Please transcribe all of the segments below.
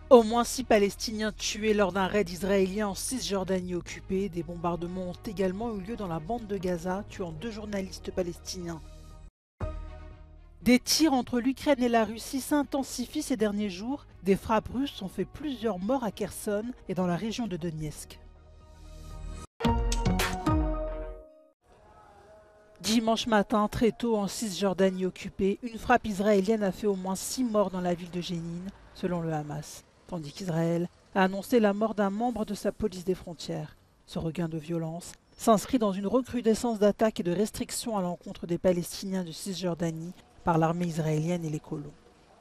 Au moins 6 Palestiniens tués lors d'un raid israélien en Cisjordanie occupée. Des bombardements ont également eu lieu dans la bande de Gaza, tuant 2 journalistes palestiniens. Des tirs entre l'Ukraine et la Russie s'intensifient ces derniers jours. Des frappes russes ont fait plusieurs morts à Kherson et dans la région de Donetsk. Dimanche matin, très tôt en Cisjordanie occupée, une frappe israélienne a fait au moins 6 morts dans la ville de Jénine, selon le Hamas, tandis qu'Israël a annoncé la mort d'un membre de sa police des frontières. Ce regain de violence s'inscrit dans une recrudescence d'attaques et de restrictions à l'encontre des Palestiniens de Cisjordanie par l'armée israélienne et les colons.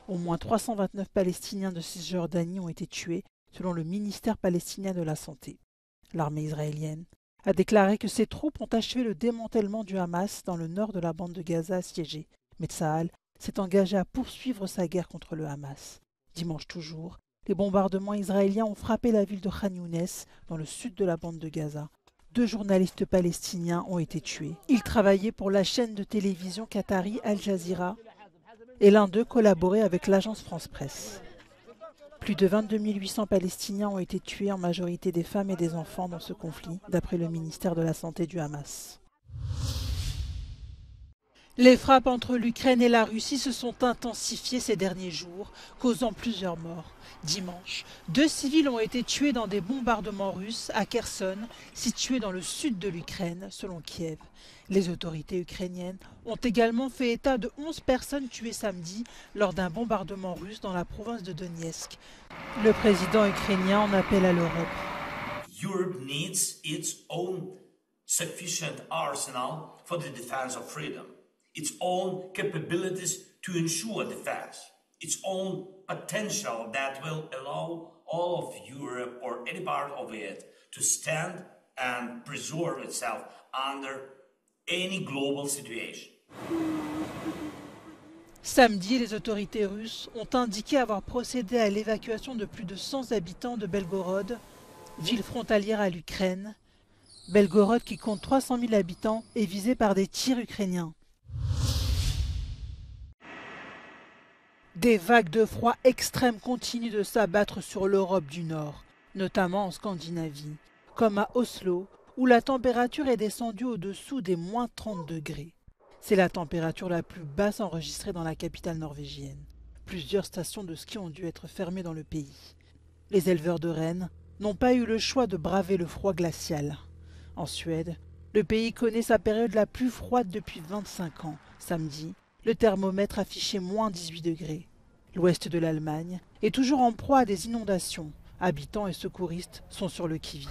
Au moins 329 Palestiniens de Cisjordanie ont été tués, selon le ministère palestinien de la Santé. L'armée israélienne a déclaré que ses troupes ont achevé le démantèlement du Hamas dans le nord de la bande de Gaza assiégée. Mais Tsahal s'est engagé à poursuivre sa guerre contre le Hamas. Dimanche toujours, les bombardements israéliens ont frappé la ville de Khan Younes, dans le sud de la bande de Gaza. 2 journalistes palestiniens ont été tués. Ils travaillaient pour la chaîne de télévision qatari Al Jazeera et l'un d'eux collaborait avec l'agence France Presse. Plus de 22 800 Palestiniens ont été tués, en majorité des femmes et des enfants, dans ce conflit, d'après le ministère de la Santé du Hamas. Les frappes entre l'Ukraine et la Russie se sont intensifiées ces derniers jours, causant plusieurs morts. Dimanche, 2 civils ont été tués dans des bombardements russes à Kherson, situé dans le sud de l'Ukraine, selon Kiev. Les autorités ukrainiennes ont également fait état de 11 personnes tuées samedi lors d'un bombardement russe dans la province de Donetsk. Le président ukrainien en appelle à l'Europe. Europe needs its own sufficient arsenal for the defense of freedom, its own capabilities to ensure defense, its own potential that will allow all of Europe or any part of it to stand and preserve itself under any global situation. Samedi, les autorités russes ont indiqué avoir procédé à l'évacuation de plus de 100 habitants de Belgorod, ville frontalière à l'Ukraine. Belgorod, qui compte 300 000 habitants, est visée par des tirs ukrainiens. Des vagues de froid extrême continuent de s'abattre sur l'Europe du Nord, notamment en Scandinavie, comme à Oslo, où la température est descendue au-dessous des moins 30 degrés. C'est la température la plus basse enregistrée dans la capitale norvégienne. Plusieurs stations de ski ont dû être fermées dans le pays. Les éleveurs de rennes n'ont pas eu le choix de braver le froid glacial. En Suède, le pays connaît sa période la plus froide depuis 25 ans. Samedi, le thermomètre affichait moins 18 degrés. L'ouest de l'Allemagne est toujours en proie à des inondations. Habitants et secouristes sont sur le qui-vive.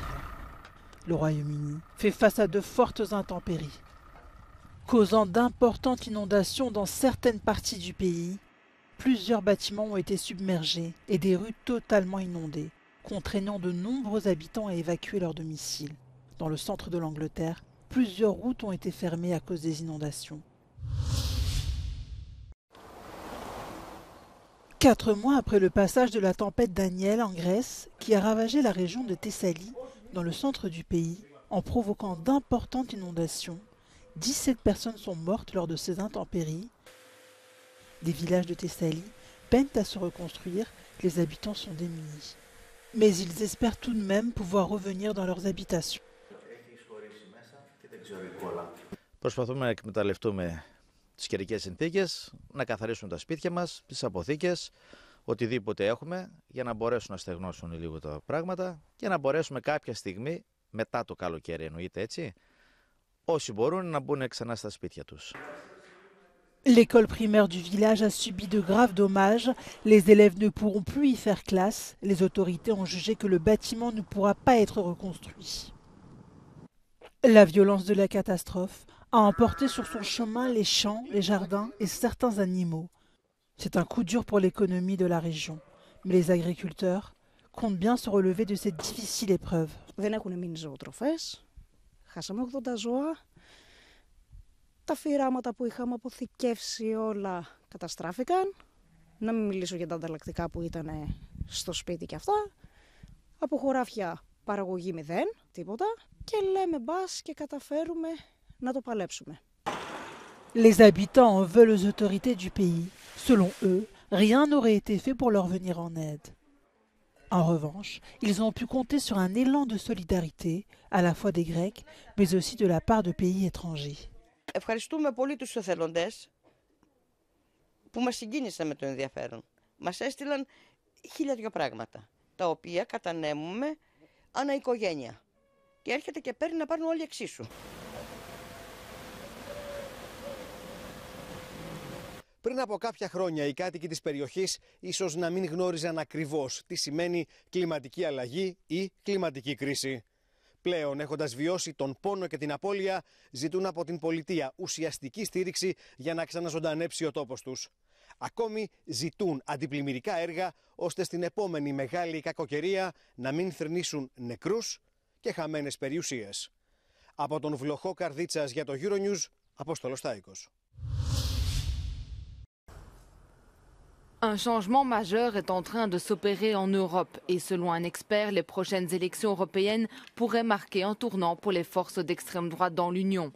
Le Royaume-Uni fait face à de fortes intempéries, causant d'importantes inondations dans certaines parties du pays. Plusieurs bâtiments ont été submergés et des rues totalement inondées, contraignant de nombreux habitants à évacuer leur domicile. Dans le centre de l'Angleterre, plusieurs routes ont été fermées à cause des inondations. 4 mois après le passage de la tempête Daniel en Grèce, qui a ravagé la région de Thessalie, dans le centre du pays, en provoquant d'importantes inondations, 17 personnes sont mortes lors de ces intempéries. Des villages de Thessalie peinent à se reconstruire, les habitants sont démunis. Mais ils espèrent tout de même pouvoir revenir dans leurs habitations. Προσπαθούμε να εκμεταλλευτούμε τις καιρικές συνθήκες, να καθαρίσουμε τα σπίτια μας, τις αποθήκες, οτιδήποτε έχουμε, για να μπορέσουν να στεγνώσουν λίγο τα πράγματα και να μπορέσουμε κάποια στιγμή, μετά το καλοκαίρι εννοείται έτσι, όσοι μπορούν να μπουν ξανά στα σπίτια τους. L'école primaire du village a subi de graves dommages. Les élèves ne pourront plus y faire classe. Les autorités ont jugé que le bâtiment ne pourra pas être reconstruit. La violence de la catastrophe a emporté sur son chemin les champs, les jardins et certains animaux. C'est un coup dur pour l'économie de la région. Mais les agriculteurs comptent bien se relever de cette difficile épreuve. Δεν έχουν μείνει ζωοτροφές. Χάσαμε 80 ζώα. Τα φυράματα που είχαμε αποθηκεύσει όλα καταστράφηκαν. Να μην μιλήσω για τα ανταλλακτικά που ήταν στο σπίτι και αυτά. Από χωράφια παραγωγή 0, τίποτα. Και λέμε μπας και καταφέρουμε να το παλέψουμε. Les habitants en veulent aux autorités du pays. Selon eux, rien n'aurait été fait pour leur venir en aide. En revanche, ils ont pu compter sur un élan de solidarité, à la fois des Grecs, mais aussi de la part de pays étrangers. Ευχαριστούμε πολύ τους εθελοντές που μας συγκίνησαν με το ενδιαφέρον. Μας έστειλαν 1002 πράγματα, τα οποία κατανέμουμε ανά οικογένεια. Και έρχεται και παίρνει να πάρουν όλοι εξίσου. Πριν από κάποια χρόνια, οι κάτοικοι της περιοχής ίσως να μην γνώριζαν ακριβώς τι σημαίνει κλιματική αλλαγή ή κλιματική κρίση. Πλέον, έχοντας βιώσει τον πόνο και την απώλεια, ζητούν από την πολιτεία ουσιαστική στήριξη για να ξαναζωντανέψει ο τόπος τους. Ακόμη ζητούν αντιπλημμυρικά έργα, ώστε στην επόμενη μεγάλη κακοκαιρία να μην θρηνήσουν νεκρούς και χαμένες περιουσίες. Από τον Βλοχό Καρδίτσας για το Euronews, Απόστολος Στάικος. Un changement majeur est en train de s'opérer en Europe et selon un expert, les prochaines élections européennes pourraient marquer un tournant pour les forces d'extrême droite dans l'Union.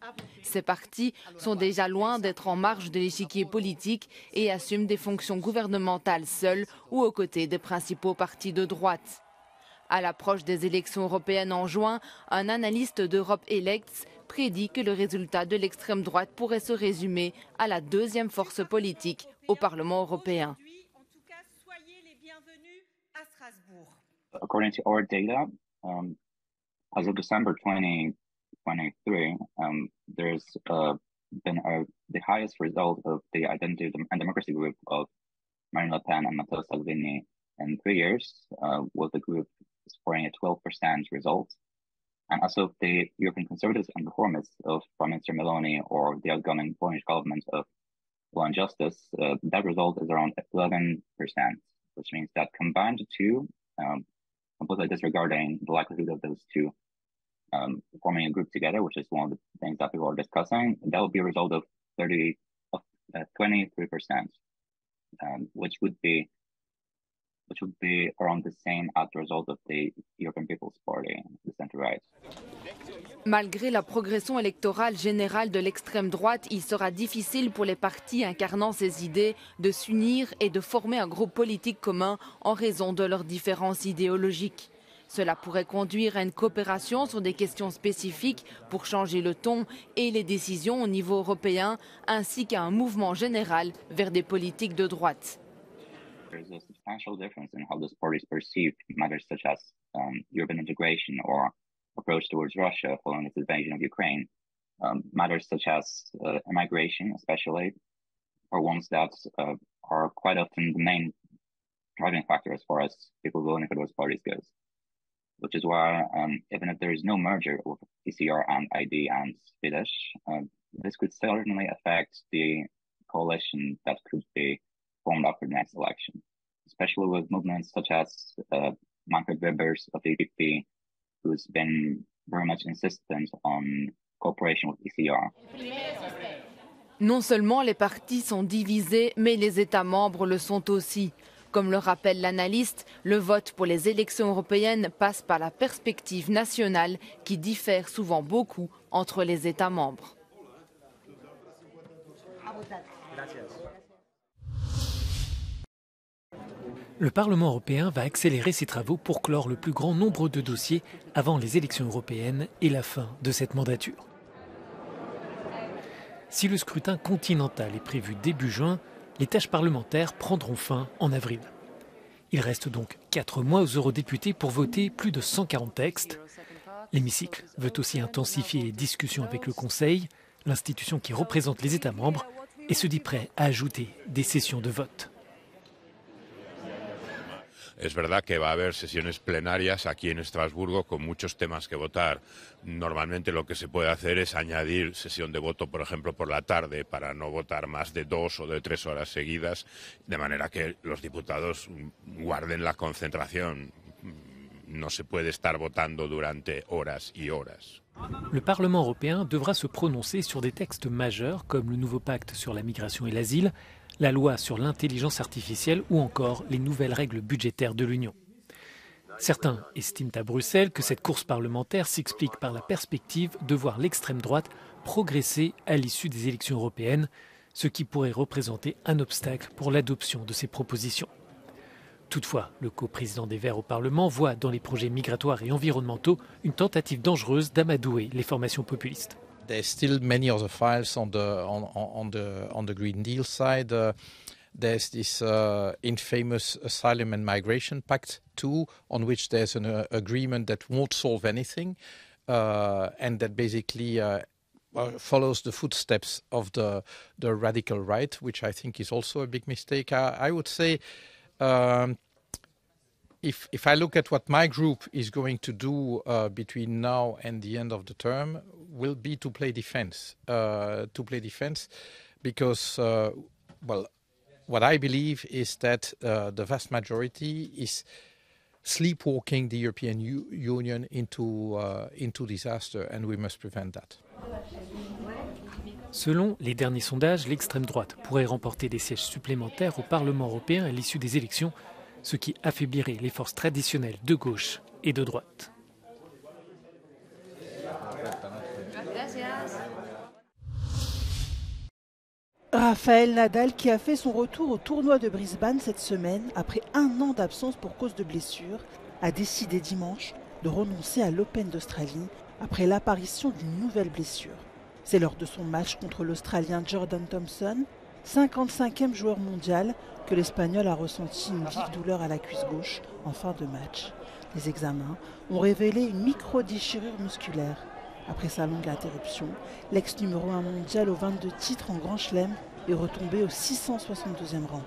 Ces partis sont déjà loin d'être en marge de l'échiquier politique et assument des fonctions gouvernementales seuls ou aux côtés des principaux partis de droite. À l'approche des élections européennes en juin, un analyste d'Europe Elects prédit que le résultat de l'extrême droite pourrait se résumer à la deuxième force politique au Parlement européen. According to our data, as of December 2023, there's been the highest result of the Identity and Democracy group of Marine Le Pen and Matteo Salvini in 3 years, with the group scoring a 12% result. And as of the European Conservatives and Reformists of Prime Minister Meloni or the outgoing Polish government of Law and Justice, that result is around 11%, which means that combined the two, completely disregarding the likelihood of those two forming a group together, which is one of the things that people are discussing, that would be a result of 23%, which would be around the same as the result of the European People's Party, the center-right. Malgré la progression électorale générale de l'extrême droite, il sera difficile pour les partis incarnant ces idées de s'unir et de former un groupe politique commun en raison de leurs différences idéologiques. Cela pourrait conduire à une coopération sur des questions spécifiques pour changer le ton et les décisions au niveau européen, ainsi qu'à un mouvement général vers des politiques de droite. There's a substantial difference in how those parties perceive matters such as European integration or approach towards Russia following its invasion of Ukraine. Matters such as immigration, especially, are ones that are quite often the main driving factor as far as people voting for those parties goes. Which is why, even if there is no merger with ECR and ID and Fidesz, this could certainly affect the coalition that could be formed after the next election, especially with movements such as Manfred Weber's of the EPP, who's been very much insistent on cooperation with ECR. Non seulement les partis sont divisés, mais les États membres le sont aussi. Comme le rappelle l'analyste, le vote pour les élections européennes passe par la perspective nationale qui diffère souvent beaucoup entre les États membres. Le Parlement européen va accélérer ses travaux pour clore le plus grand nombre de dossiers avant les élections européennes et la fin de cette mandature. Si le scrutin continental est prévu début juin, les tâches parlementaires prendront fin en avril. Il reste donc 4 mois aux eurodéputés pour voter plus de 140 textes. L'hémicycle veut aussi intensifier les discussions avec le Conseil, l'institution qui représente les États membres, et se dit prêt à ajouter des sessions de vote. Es verdad que va a haber sesiones plenarias aquí en Estrasburgo con muchos temas que votar. Normalmente lo que se puede hacer es añadir sesión de voto, por ejemplo, por la tarde para no votar más de 2 o de 3 horas seguidas, de manera que los diputados guarden la concentración. No se puede estar votando durante horas y horas. Le Parlement européen devra se prononcer sur des textes majeurs comme le nouveau pacte sur la migration et l'asile, la loi sur l'intelligence artificielle ou encore les nouvelles règles budgétaires de l'Union. Certains estiment à Bruxelles que cette course parlementaire s'explique par la perspective de voir l'extrême droite progresser à l'issue des élections européennes, ce qui pourrait représenter un obstacle pour l'adoption de ces propositions. Toutefois, le coprésident des Verts au Parlement voit dans les projets migratoires et environnementaux une tentative dangereuse d'amadouer les formations populistes. There's still many other files on the Green Deal side. There's this infamous Asylum and Migration Pact too, on which there's an agreement that won't solve anything, and that basically follows the footsteps of the radical right, which I think is also a big mistake. I would say, if I look at what my group is going to do between now and the end of the term, will be to play defense. Because, well, what I believe is that the vast majority is sleepwalking the European Union into disaster, and we must prevent that. Selon les derniers sondages, l'extrême droite pourrait remporter des sièges supplémentaires au Parlement européen à l'issue des élections, ce qui affaiblirait les forces traditionnelles de gauche et de droite. Rafael Nadal, qui a fait son retour au tournoi de Brisbane cette semaine après un an d'absence pour cause de blessure, a décidé dimanche de renoncer à l'Open d'Australie après l'apparition d'une nouvelle blessure. C'est lors de son match contre l'Australien Jordan Thompson, 55e joueur mondial, que l'Espagnol a ressenti une vive douleur à la cuisse gauche en fin de match. Les examens ont révélé une micro-déchirure musculaire. Après sa longue interruption, l'ex numéro 1 mondial aux 22 titres en Grand Chelem est retombé au 662e rang.